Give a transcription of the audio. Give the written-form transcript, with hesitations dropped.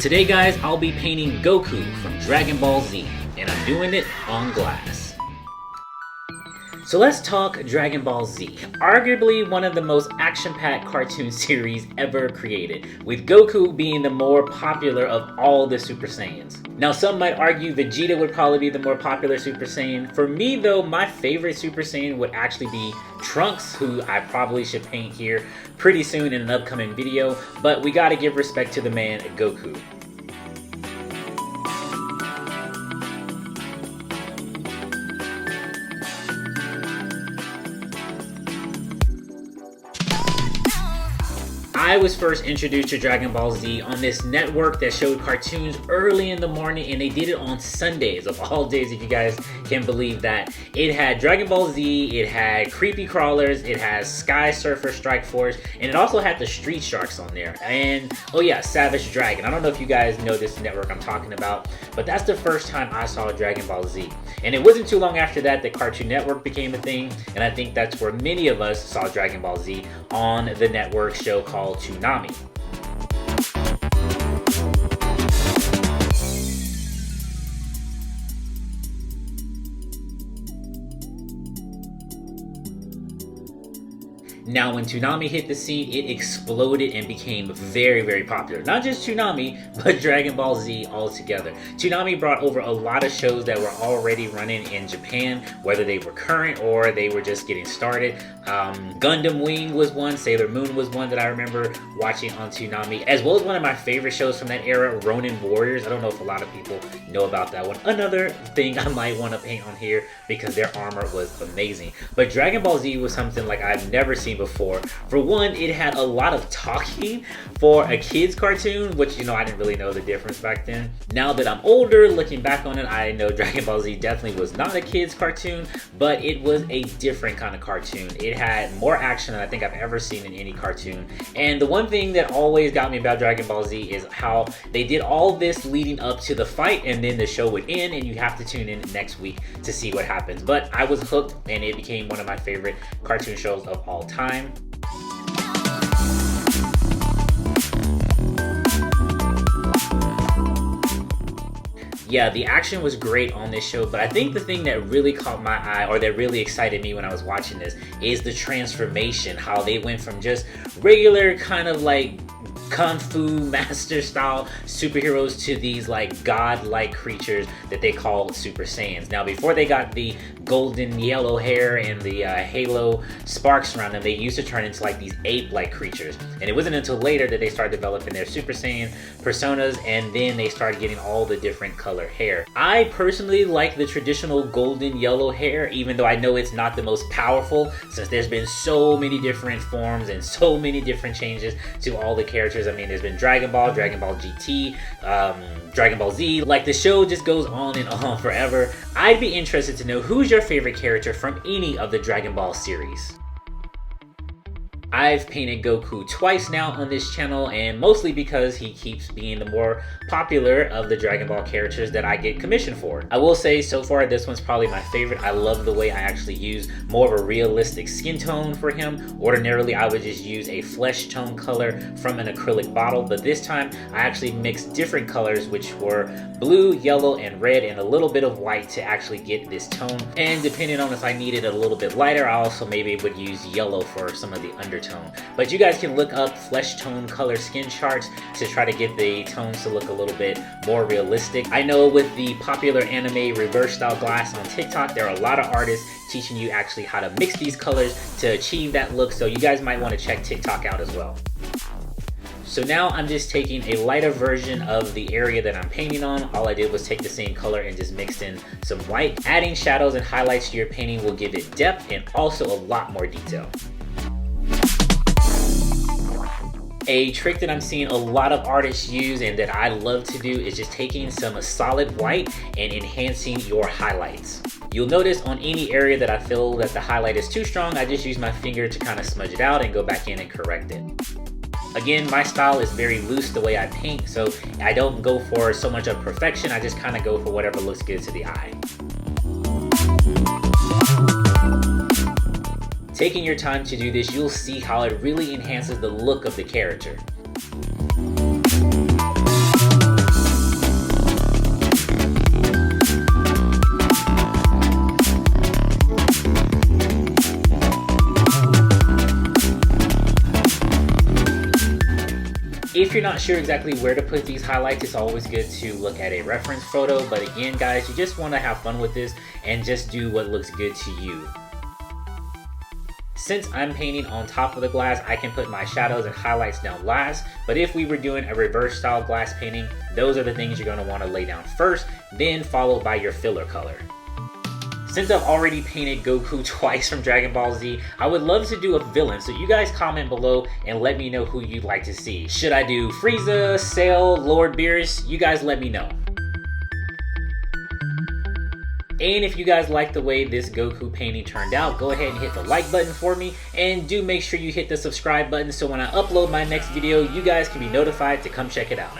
Today guys, I'll be painting Goku from Dragon Ball Z, and I'm doing it on glass. So let's talk Dragon Ball Z, arguably one of the most action-packed cartoon series ever created, with Goku being the more popular of all the Super Saiyans. Now some might argue Vegeta would probably be the more popular Super Saiyan. For me though, my favorite Super Saiyan would actually be Trunks, who I probably should paint here pretty soon in an upcoming video, but we gotta give respect to the man Goku. I was first introduced to Dragon Ball Z on this network that showed cartoons early in the morning, and they did it on Sundays of all days, if you guys can believe that. It had Dragon Ball Z, it had Creepy Crawlers, it has Sky Surfer Strike Force, and it also had the Street Sharks on there. And oh yeah, Savage Dragon. I don't know if you guys know this network I'm talking about, but that's the first time I saw Dragon Ball Z. And it wasn't too long after that that Cartoon Network became a thing, and I think that's where many of us saw Dragon Ball Z, on the network show called Toonami. Now when Toonami hit the scene, it exploded and became very, very popular. Not just Toonami, but Dragon Ball Z altogether. Toonami brought over a lot of shows that were already running in Japan, whether they were current or they were just getting started. Gundam Wing was one, Sailor Moon was one that I remember watching on Toonami, as well as one of my favorite shows from that era, Ronin Warriors. I don't know if a lot of people know about that one. Another thing I might want to paint on here because their armor was amazing. But Dragon Ball Z was something like I've never seen before. For one, it had a lot of talking for a kid's cartoon, which, you know, I didn't really know the difference back then. Now that I'm older, looking back on it, I know Dragon Ball Z definitely was not a kid's cartoon, but it was a different kind of cartoon. It had more action than I think I've ever seen in any cartoon. And the one thing that always got me about Dragon Ball Z is how they did all this leading up to the fight, and then the show would end and you have to tune in next week to see what happens. But I was hooked, and it became one of my favorite cartoon shows of all time. Yeah, the action was great on this show, but I think the thing that really caught my eye, or that really excited me when I was watching this, is the transformation. How they went from just regular kind of like Kung Fu master style superheroes to these like god-like creatures that they called Super Saiyans. Now before they got the golden yellow hair and the halo sparks around them, they used to turn into like these ape-like creatures. And it wasn't until later that they started developing their Super Saiyan personas, and then they started getting all the different color hair. I personally like the traditional golden yellow hair, even though I know it's not the most powerful, since there's been so many different forms and so many different changes to all the characters. I mean, there's been Dragon Ball, Dragon Ball GT, Dragon Ball Z. Like, the show just goes on and on forever. I'd be interested to know, who's your favorite character from any of the Dragon Ball series? I've painted Goku twice now on this channel, and mostly because he keeps being the more popular of the Dragon Ball characters that I get commissioned for. I will say, so far, this one's probably my favorite. I love the way I actually use more of a realistic skin tone for him. Ordinarily, I would just use a flesh tone color from an acrylic bottle, but this time, I actually mixed different colors, which were blue, yellow, and red, and a little bit of white to actually get this tone. And depending on if I needed a little bit lighter, I also maybe would use yellow for some of the undertone. But you guys can look up flesh tone color skin charts to try to get the tones to look a little bit more realistic. I know with the popular anime reverse style glass on TikTok, there are a lot of artists teaching you actually how to mix these colors to achieve that look, so you guys might want to check TikTok out as well. So now I'm just taking a lighter version of the area that I'm painting on. All I did was take the same color and just mixed in some white. Adding shadows and highlights to your painting will give it depth and also a lot more detail. A trick that I'm seeing a lot of artists use and that I love to do is just taking some solid white and enhancing your highlights. You'll notice on any area that I feel that the highlight is too strong, I just use my finger to kind of smudge it out and go back in and correct it. Again, my style is very loose the way I paint, so I don't go for so much of perfection. I just kind of go for whatever looks good to the eye. Taking your time to do this, you'll see how it really enhances the look of the character. If you're not sure exactly where to put these highlights, it's always good to look at a reference photo. But again, guys, you just want to have fun with this and just do what looks good to you. Since I'm painting on top of the glass, I can put my shadows and highlights down last, but if we were doing a reverse style glass painting, those are the things you're going to want to lay down first, then followed by your filler color. Since I've already painted Goku twice from Dragon Ball Z, I would love to do a villain, so you guys comment below and let me know who you'd like to see. Should I do Frieza, Cell, Lord Beerus? You guys let me know. And if you guys like the way this Goku painting turned out, go ahead and hit the like button for me, and do make sure you hit the subscribe button so when I upload my next video, you guys can be notified to come check it out.